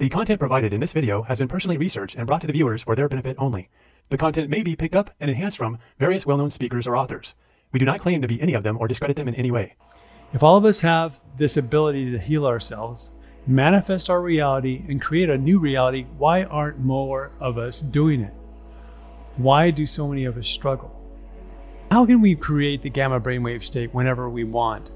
The content provided in this video has been personally researched and brought to the viewers for their benefit only. The content may be picked up and enhanced from various well-known speakers or authors. We do not claim to be any of them or discredit them in any way. If all of us have this ability to heal ourselves, manifest our reality, and create a new reality, why aren't more of us doing it? Why do so many of us struggle? How can we create the gamma brainwave state whenever we want?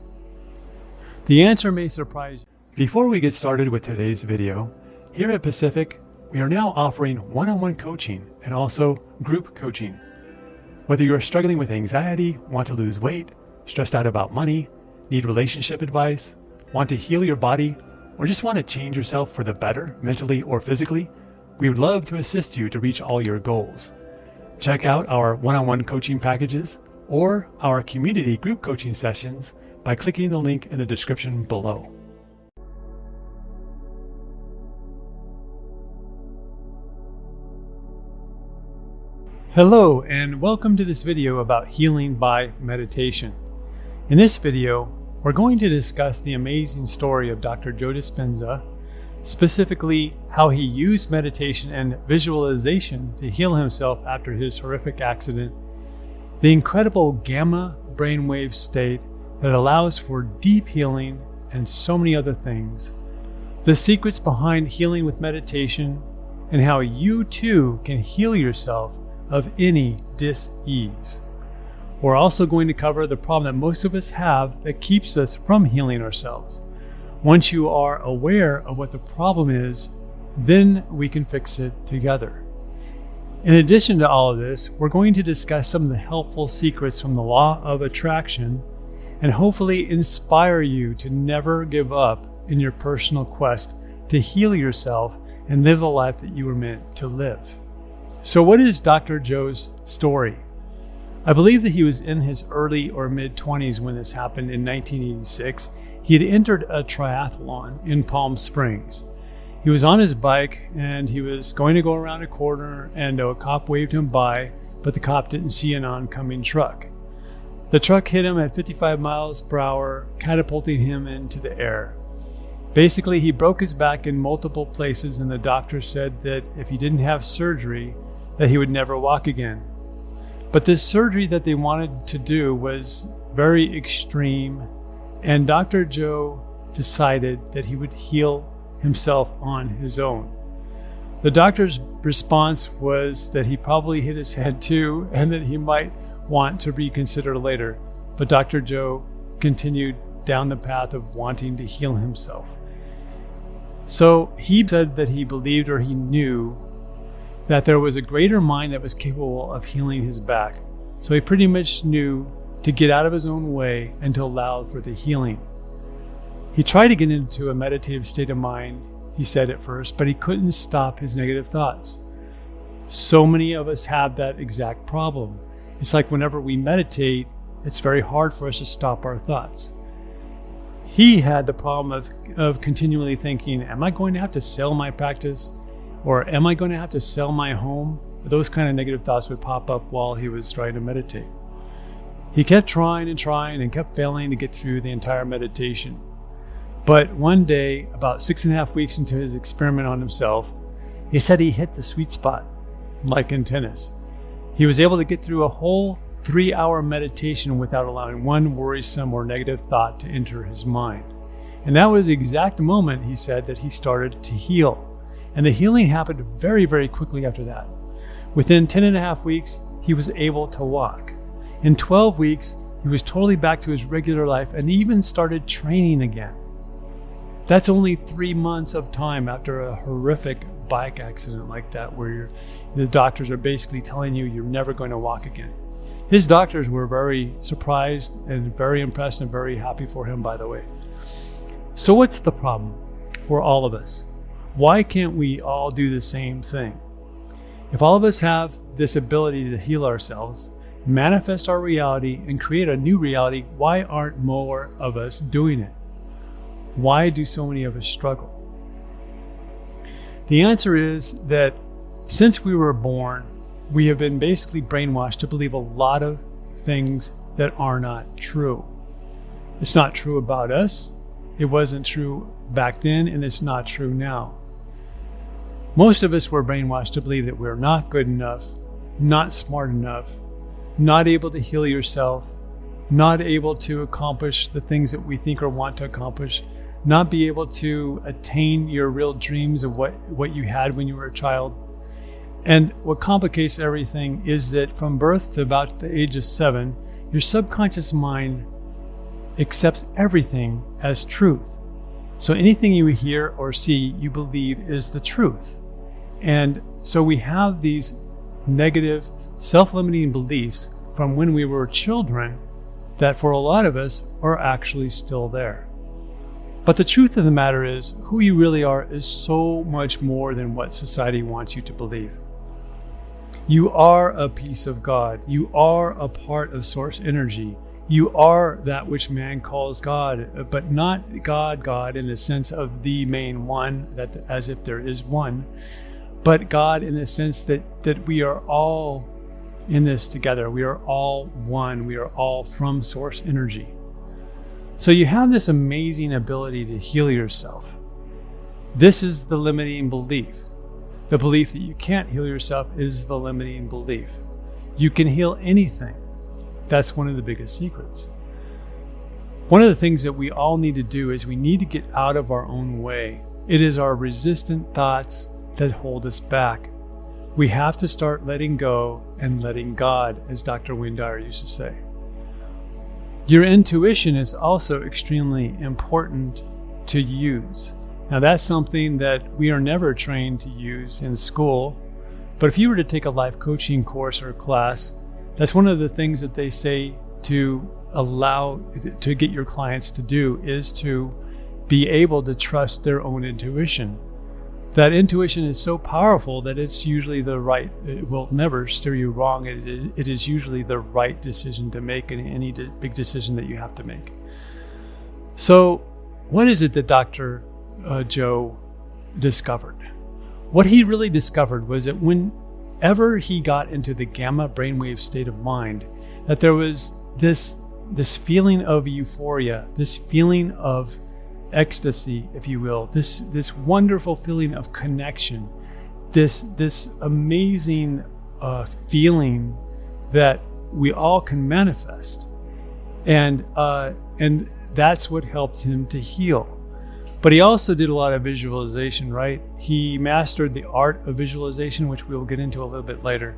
The answer may surprise you. Before we get started with today's video, here at Pacific, we are now offering one-on-one coaching and also group coaching. Whether you are struggling with anxiety, want to lose weight, stressed out about money, need relationship advice, want to heal your body, or just want to change yourself for the better, mentally or physically, we would love to assist you to reach all your goals. Check out our one-on-one coaching packages or our community group coaching sessions by clicking the link in the description below. Hello, and welcome to this video about healing by meditation. In this video, we're going to discuss the amazing story of Dr. Joe Dispenza, specifically how he used meditation and visualization to heal himself after his horrific accident, the incredible gamma brainwave state that allows for deep healing, and so many other things, the secrets behind healing with meditation, and how you too can heal yourself of any dis-ease. We're also going to cover the problem that most of us have that keeps us from healing ourselves. Once you are aware of what the problem is, then we can fix it together. In addition to all of this, we're going to discuss some of the helpful secrets from the law of attraction and hopefully inspire you to never give up in your personal quest to heal yourself and live the life that you were meant to live. So what is Dr. Joe's story? I believe that he was in his early or mid-20s when this happened in 1986. He had entered a triathlon in Palm Springs. He was on his bike and he was going to go around a corner and a cop waved him by, but the cop didn't see an oncoming truck. The truck hit him at 55 miles per hour, catapulting him into the air. Basically, he broke his back in multiple places and the doctor said that if he didn't have surgery, that he would never walk again. But this surgery that they wanted to do was very extreme, and Dr. Joe decided that he would heal himself on his own. The doctor's response was that he probably hit his head too, and that he might want to reconsider later. But Dr. Joe continued down the path of wanting to heal himself. So he said that he believed, or he knew, that there was a greater mind that was capable of healing his back. So he pretty much knew to get out of his own way and to allow for the healing. He tried to get into a meditative state of mind, he said at first, but he couldn't stop his negative thoughts. So many of us have that exact problem. It's like whenever we meditate, it's very hard for us to stop our thoughts. He had the problem of continually thinking, am I going to have to sell my practice? Or am I going to have to sell my home? Those kind of negative thoughts would pop up while he was trying to meditate. He kept trying and kept failing to get through the entire meditation. But one day, about 6.5 weeks into his experiment on himself, he said he hit the sweet spot, like in tennis. He was able to get through a whole 3-hour meditation without allowing one worrisome or negative thought to enter his mind. And that was the exact moment, he said, that he started to heal. And the healing happened very, very quickly after that. Within 10.5 weeks, he was able to walk. In 12 weeks, he was totally back to his regular life and even started training again. That's only 3 months of time after a horrific bike accident like that, where the doctors are basically telling you you're never going to walk again. His doctors were very surprised and very impressed and very happy for him, by the way. So what's the problem for all of us? Why can't we all do the same thing? If all of us have this ability to heal ourselves, manifest our reality, and create a new reality, why aren't more of us doing it? Why do so many of us struggle? The answer is that since we were born, we have been basically brainwashed to believe a lot of things that are not true. It's not true about us. It wasn't true back then, and it's not true now. Most of us were brainwashed to believe that we're not good enough, not smart enough, not able to heal yourself, not able to accomplish the things that we think or want to accomplish, not be able to attain your real dreams of what you had when you were a child. And what complicates everything is that from birth to about the age of 7, your subconscious mind accepts everything as truth. So anything you hear or see, you believe is the truth. And so we have these negative, self-limiting beliefs from when we were children that for a lot of us are actually still there. But the truth of the matter is, who you really are is so much more than what society wants you to believe. You are a piece of God. You are a part of source energy. You are that which man calls God, but not God in the sense of the main one, that as if there is one, but God in the sense that we are all in this together. We are all one. We are all from source energy. So you have this amazing ability to heal yourself. This is the limiting belief. The belief that you can't heal yourself is the limiting belief. You can heal anything. That's one of the biggest secrets. One of the things that we all need to do is we need to get out of our own way. It is our resistant thoughts that hold us back. We have to start letting go and letting God, as Dr. Wayne Dyer used to say. Your intuition is also extremely important to use. Now that's something that we are never trained to use in school, but if you were to take a life coaching course or class, that's one of the things that they say to allow to get your clients to do is to be able to trust their own intuition. That intuition is so powerful that it's usually it will never steer you wrong. It is usually the right decision to make in any big decision that you have to make. So what is it that Dr. Joe discovered? What he really discovered was that whenever he got into the gamma brainwave state of mind, that there was this feeling of euphoria, this feeling of ecstasy, if you will, this wonderful feeling of connection, this amazing feeling that we all can manifest, and that's what helped him to heal. But he also did a lot of visualization, right? He mastered the art of visualization, which we'll get into a little bit later.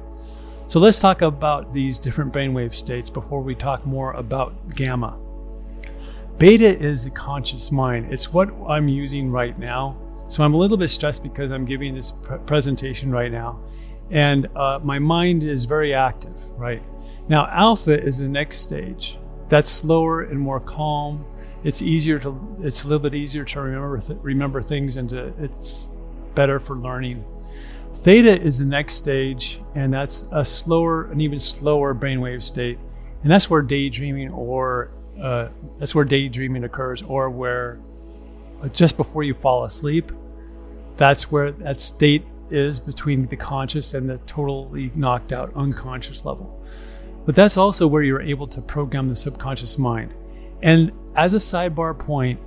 So let's talk about these different brainwave states before we talk more about gamma. Beta is the conscious mind. It's what I'm using right now. So I'm a little bit stressed because I'm giving this presentation right now. And my mind is very active, right? Now, alpha is the next stage. That's slower and more calm. It's a little bit easier to remember things, and it's better for learning. Theta is the next stage, and that's an even slower brainwave state. And that's where daydreaming occurs, or where just before you fall asleep, that's where that state is between the conscious and the totally knocked out unconscious level. But that's also where you're able to program the subconscious mind. And as a sidebar point,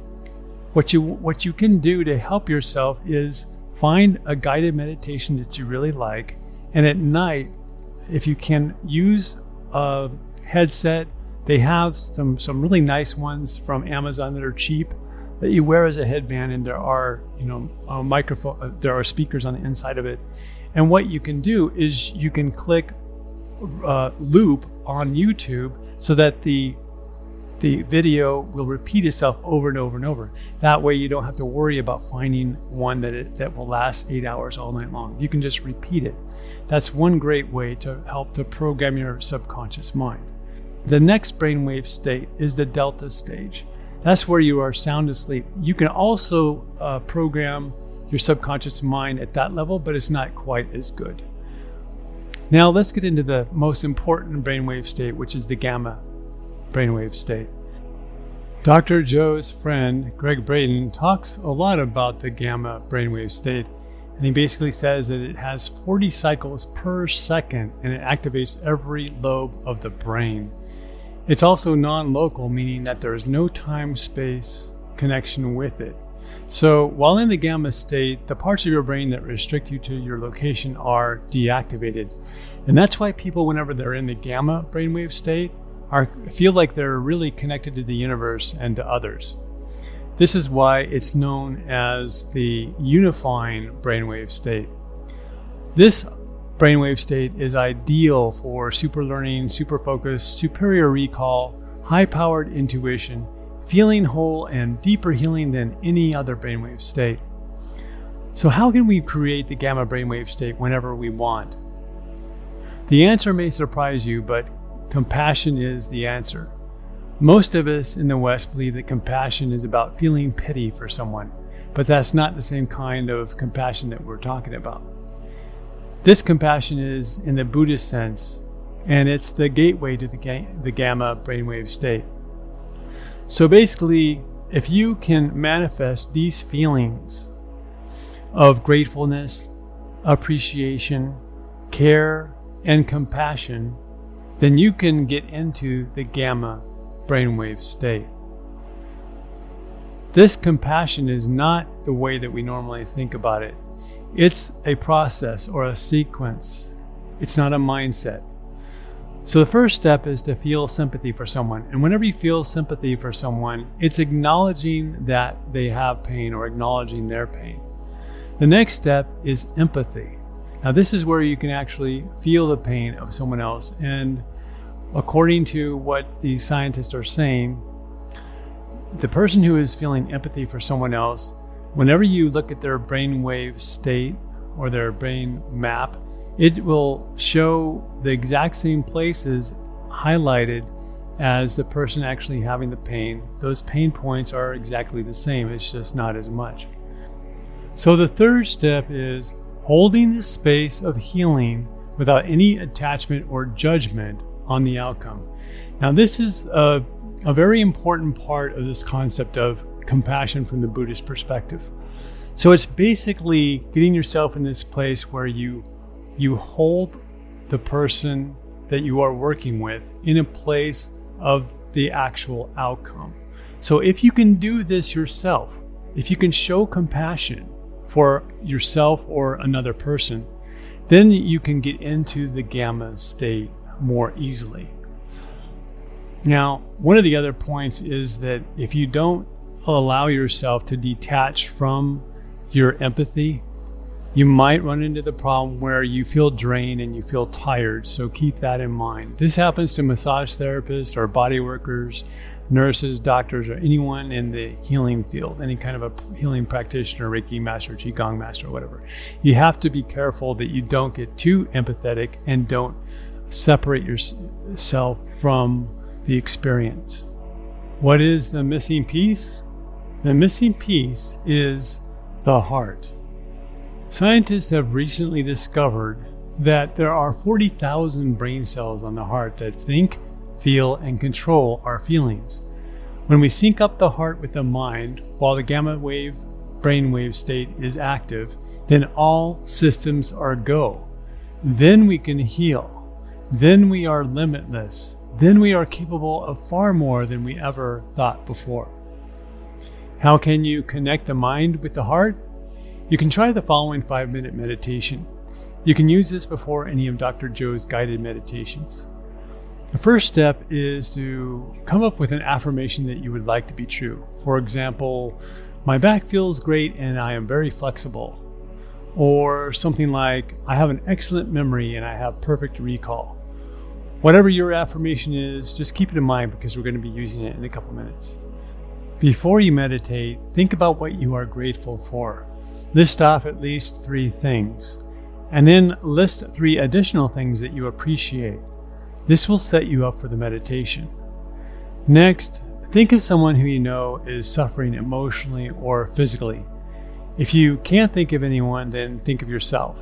what you can do to help yourself is find a guided meditation that you really like, and at night, if you can, use a headset. They have some really nice ones from Amazon that are cheap that you wear as a headband, and there are there are speakers on the inside of it. And what you can do is you can click loop on YouTube so that the video will repeat itself over and over and over. That way you don't have to worry about finding one that will last 8 hours all night long. You can just repeat it. That's one great way to help to program your subconscious mind. The next brainwave state is the delta stage. That's where you are sound asleep. You can also program your subconscious mind at that level, but it's not quite as good. Now let's get into the most important brainwave state, which is the gamma brainwave state. Dr. Joe's friend, Greg Braden, talks a lot about the gamma brainwave state, and he basically says that it has 40 cycles per second, and it activates every lobe of the brain. It's also non-local, meaning that there is no time-space connection with it. So while in the gamma state, the parts of your brain that restrict you to your location are deactivated. And that's why people, whenever they're in the gamma brainwave state, feel like they're really connected to the universe and to others. This is why it's known as the unifying brainwave state. This brainwave state is ideal for super learning, super focus, superior recall, high-powered intuition, feeling whole, and deeper healing than any other brainwave state. So how can we create the gamma brainwave state whenever we want? The answer may surprise you, but compassion is the answer. Most of us in the West believe that compassion is about feeling pity for someone, but that's not the same kind of compassion that we're talking about. This compassion is in the Buddhist sense, and it's the gateway to the gamma brainwave state. So basically, if you can manifest these feelings of gratefulness, appreciation, care, and compassion, then you can get into the gamma brainwave state. This compassion is not the way that we normally think about it. It's a process or a sequence. It's not a mindset. So the first step is to feel sympathy for someone. And whenever you feel sympathy for someone, it's acknowledging that they have pain or acknowledging their pain. The next step is empathy. Now this is where you can actually feel the pain of someone else. And according to what the scientists are saying, the person who is feeling empathy for someone else, whenever you look at their brainwave state or their brain map, it will show the exact same places highlighted as the person actually having the pain. Those pain points are exactly the same, it's just not as much. So the third step is holding the space of healing without any attachment or judgment on the outcome. Now this is a very important part of this concept of compassion from the Buddhist perspective. So it's basically getting yourself in this place where you hold the person that you are working with in a place of the actual outcome. So if you can do this yourself, if you can show compassion for yourself or another person, then you can get into the gamma state more easily. Now, one of the other points is that if you don't allow yourself to detach from your empathy, you might run into the problem where you feel drained and you feel tired. So keep that in mind. This happens to massage therapists or body workers, nurses, doctors, or anyone in the healing field, any kind of a healing practitioner, Reiki master, Qigong master, or whatever. You have to be careful that you don't get too empathetic and don't separate yourself from the experience. What is the missing piece? The missing piece is the heart. Scientists have recently discovered that there are 40,000 brain cells on the heart that think, feel, and control our feelings. When we sync up the heart with the mind while the gamma wave brainwave state is active, then all systems are go. Then we can heal. Then we are limitless. Then we are capable of far more than we ever thought before. How can you connect the mind with the heart? You can try the following 5-minute meditation. You can use this before any of Dr. Joe's guided meditations. The first step is to come up with an affirmation that you would like to be true. For example, my back feels great and I am very flexible. Or something like, I have an excellent memory and I have perfect recall. Whatever your affirmation is, just keep it in mind because we're going to be using it in a couple minutes. Before you meditate, think about what you are grateful for. List off at least 3 things, and then list 3 additional things that you appreciate. This will set you up for the meditation. Next, think of someone who you know is suffering emotionally or physically. If you can't think of anyone, then think of yourself.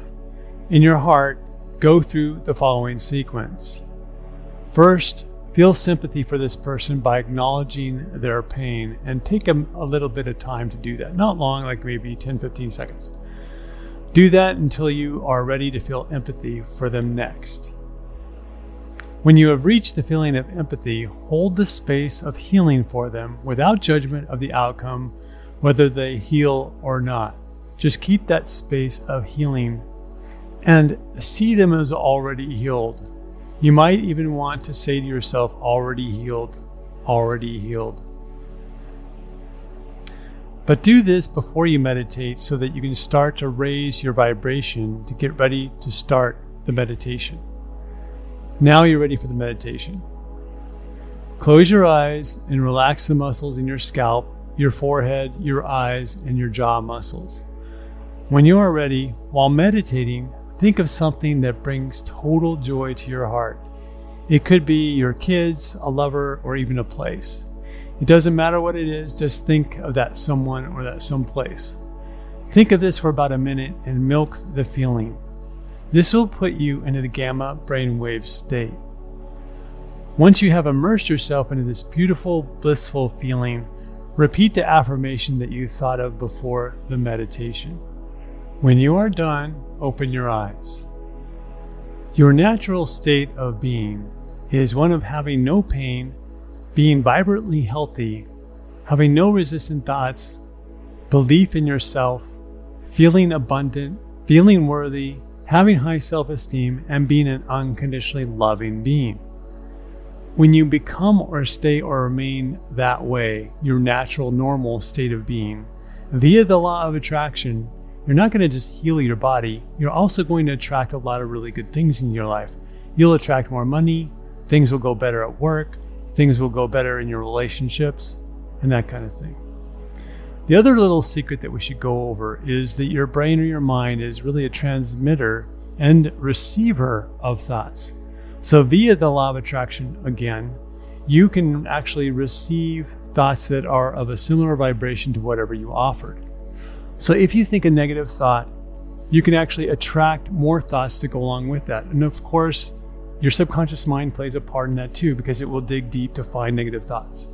In your heart, go through the following sequence. First, feel sympathy for this person by acknowledging their pain, and take a little bit of time to do that. Not long, like maybe 10-15 seconds. Do that until you are ready to feel empathy for them next. When you have reached the feeling of empathy, hold the space of healing for them without judgment of the outcome whether they heal or not. Just keep that space of healing and see them as already healed. You might even want to say to yourself, already healed, already healed. But do this before you meditate so that you can start to raise your vibration to get ready to start the meditation. Now you're ready for the meditation. Close your eyes and relax the muscles in your scalp, your forehead, your eyes, and your jaw muscles. When you are ready, while meditating, think of something that brings total joy to your heart. It could be your kids, a lover, or even a place. It doesn't matter what it is, just think of that someone or that someplace. Think of this for about a minute and milk the feeling. This will put you into the gamma brainwave state. Once you have immersed yourself into this beautiful, blissful feeling, repeat the affirmation that you thought of before the meditation. When you are done, open your eyes. Your natural state of being is one of having no pain, being vibrantly healthy, having no resistant thoughts, belief in yourself, feeling abundant, feeling worthy, having high self-esteem, and being an unconditionally loving being. When you become or stay or remain that way, your natural, normal state of being, via the law of attraction, you're not going to just heal your body, you're also going to attract a lot of really good things in your life. You'll attract more money, things will go better at work, things will go better in your relationships, and that kind of thing. The other little secret that we should go over is that your brain or your mind is really a transmitter and receiver of thoughts. So via the law of attraction, again, you can actually receive thoughts that are of a similar vibration to whatever you offered. So if you think a negative thought, you can actually attract more thoughts to go along with that. And of course, your subconscious mind plays a part in that too, because it will dig deep to find negative thoughts.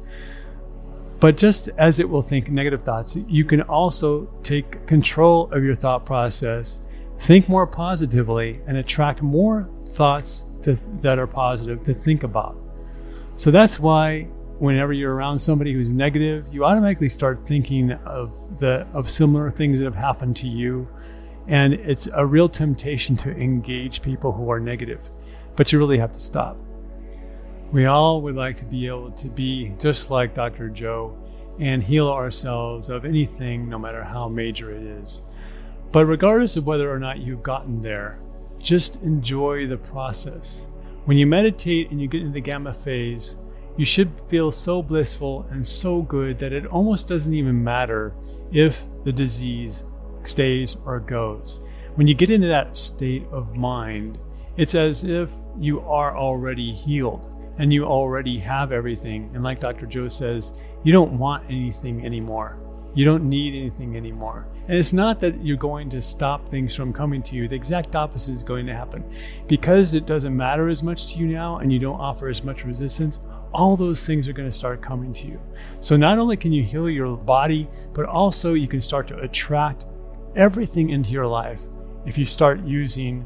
But just as it will think negative thoughts, you can also take control of your thought process, think more positively, and attract more thoughts that are positive to think about. So that's why whenever you're around somebody who's negative, you automatically start thinking of similar things that have happened to you. And it's a real temptation to engage people who are negative. But you really have to stop. We all would like to be able to be just like Dr. Joe and heal ourselves of anything, no matter how major it is. But regardless of whether or not you've gotten there, just enjoy the process. When you meditate and you get into the gamma phase, you should feel so blissful and so good that it almost doesn't even matter if the disease stays or goes. When you get into that state of mind, it's as if you are already healed and you already have everything. And like Dr. Joe says, you don't want anything anymore. You don't need anything anymore. And it's not that you're going to stop things from coming to you. The exact opposite is going to happen. Because it doesn't matter as much to you now and you don't offer as much resistance, all those things are going to start coming to you. So not only can you heal your body, but also you can start to attract everything into your life if you start using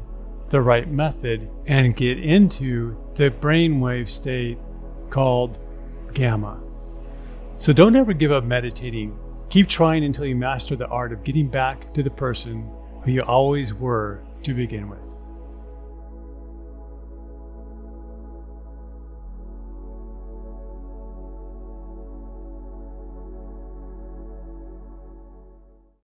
the right method and get into the brainwave state called gamma. So don't ever give up meditating. Keep trying until you master the art of getting back to the person who you always were to begin with.